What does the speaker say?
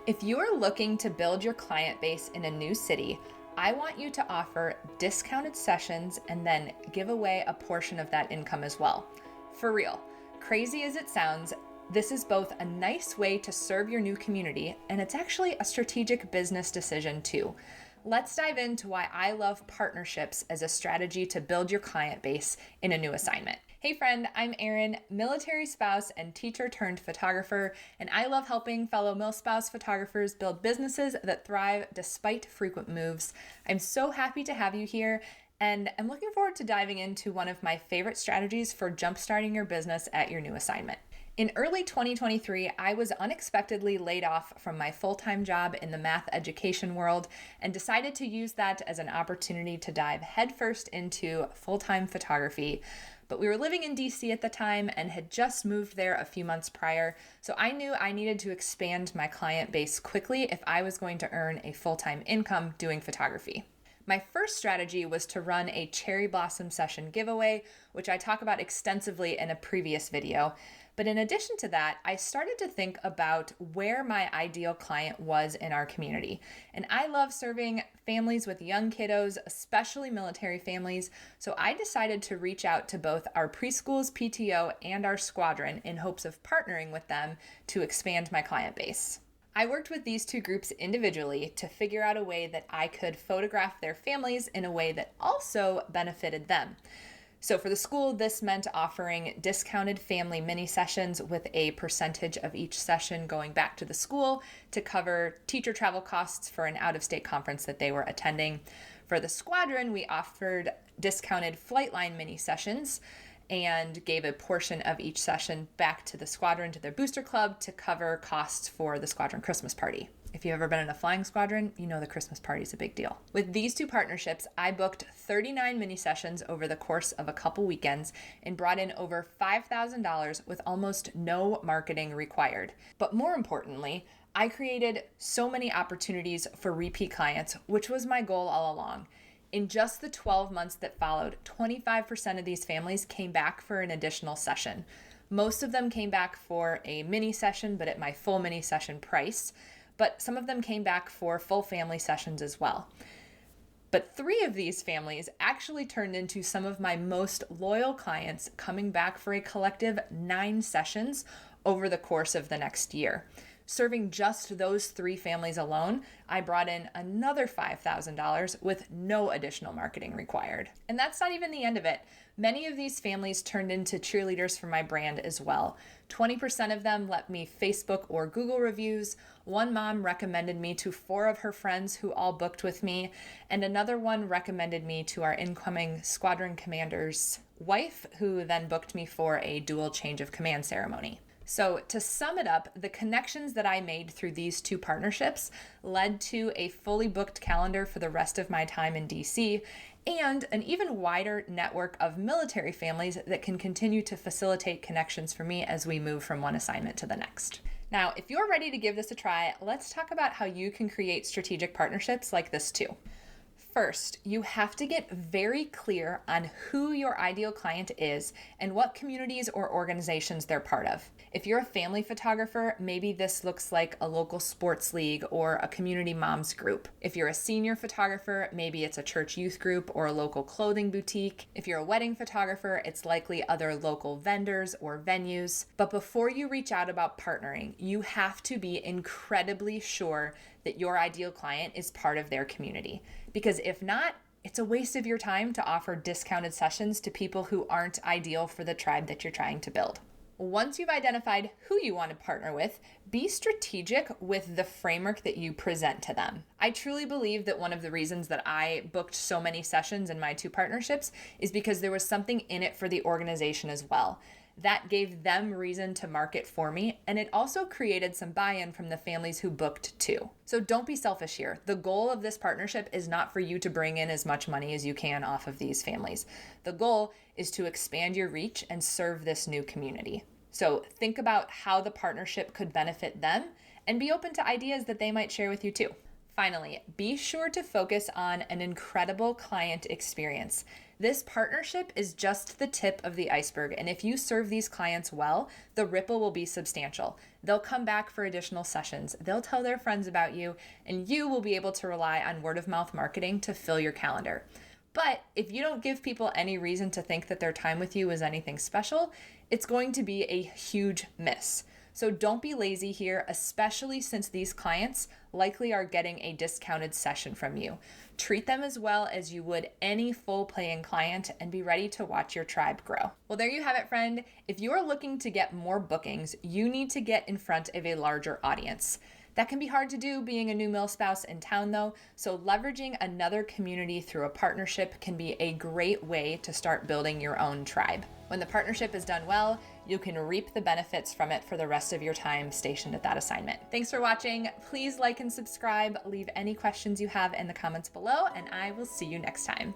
If you are looking to build your client base in a new city, I want you to offer discounted sessions and then give away a portion of that income as well. For real, crazy as it sounds, this is both a nice way to serve your new community, and it's actually a strategic business decision too. Let's dive into why I love partnerships as a strategy to build your client base in a new assignment. Hey friend, I'm Erin, military spouse and teacher turned photographer, and I love helping fellow MILSPOUSE photographers build businesses that thrive despite frequent moves. I'm so happy to have you here, and I'm looking forward to diving into one of my favorite strategies for jumpstarting your business at your new assignment. In early 2023, I was unexpectedly laid off from my full-time job in the math education world and decided to use that as an opportunity to dive headfirst into full-time photography. But we were living in DC at the time and had just moved there a few months prior, so I knew I needed to expand my client base quickly if I was going to earn a full-time income doing photography. My first strategy was to run a cherry blossom session giveaway, which I talk about extensively in a previous video. But in addition to that, I started to think about where my ideal client was in our community. And I love serving families with young kiddos, especially military families. So I decided to reach out to both our preschool's PTO and our squadron in hopes of partnering with them to expand my client base. I worked with these two groups individually to figure out a way that I could photograph their families in a way that also benefited them. So for the school, this meant offering discounted family mini sessions with a percentage of each session going back to the school to cover teacher travel costs for an out-of-state conference that they were attending. For the squadron, we offered discounted Flightline mini sessions and gave a portion of each session back to the squadron, to their booster club, to cover costs for the squadron Christmas party. If you've ever been in a flying squadron, you know the Christmas party is a big deal. With these two partnerships, I booked 39 mini sessions over the course of a couple weekends and brought in over $5,000 with almost no marketing required. But more importantly, I created so many opportunities for repeat clients, which was my goal all along. In just the 12 months that followed, 25% of these families came back for an additional session. Most of them came back for a mini session, but at my full mini session price. But some of them came back for full family sessions as well. But 3 of these families actually turned into some of my most loyal clients, coming back for a collective 9 sessions over the course of the next year. Serving just those 3 families alone, I brought in another $5,000 with no additional marketing required. And that's not even the end of it. Many of these families turned into cheerleaders for my brand as well. 20% of them left me Facebook or Google reviews. One mom recommended me to 4 of her friends who all booked with me, and another one recommended me to our incoming squadron commander's wife, who then booked me for a dual change of command ceremony. So to sum it up, the connections that I made through these 2 partnerships led to a fully booked calendar for the rest of my time in DC and an even wider network of military families that can continue to facilitate connections for me as we move from one assignment to the next. Now, if you're ready to give this a try, let's talk about how you can create strategic partnerships like this too. First, you have to get very clear on who your ideal client is and what communities or organizations they're part of. If you're a family photographer, maybe this looks like a local sports league or a community moms group. If you're a senior photographer, maybe it's a church youth group or a local clothing boutique. If you're a wedding photographer, it's likely other local vendors or venues. But before you reach out about partnering, you have to be incredibly sure that your ideal client is part of their community. Because if not, it's a waste of your time to offer discounted sessions to people who aren't ideal for the tribe that you're trying to build. Once you've identified who you want to partner with, be strategic with the framework that you present to them. I truly believe that one of the reasons that I booked so many sessions in my 2 partnerships is because there was something in it for the organization as well. That gave them reason to market for me, and it also created some buy-in from the families who booked too. So don't be selfish here. The goal of this partnership is not for you to bring in as much money as you can off of these families. The goal is to expand your reach and serve this new community. So think about how the partnership could benefit them and be open to ideas that they might share with you too. Finally, be sure to focus on an incredible client experience. This partnership is just the tip of the iceberg, and if you serve these clients well, the ripple will be substantial. They'll come back for additional sessions, they'll tell their friends about you, and you will be able to rely on word of mouth marketing to fill your calendar. But if you don't give people any reason to think that their time with you is anything special, it's going to be a huge miss. So don't be lazy here, especially since these clients likely are getting a discounted session from you. Treat them as well as you would any full paying client and be ready to watch your tribe grow. Well, there you have it, friend. If you're looking to get more bookings, you need to get in front of a larger audience. That can be hard to do being a new MILSPOUSE in town though, so leveraging another community through a partnership can be a great way to start building your own tribe. When the partnership is done well, you can reap the benefits from it for the rest of your time stationed at that assignment. Thanks for watching. Please like and subscribe. Leave any questions you have in the comments below, and I will see you next time.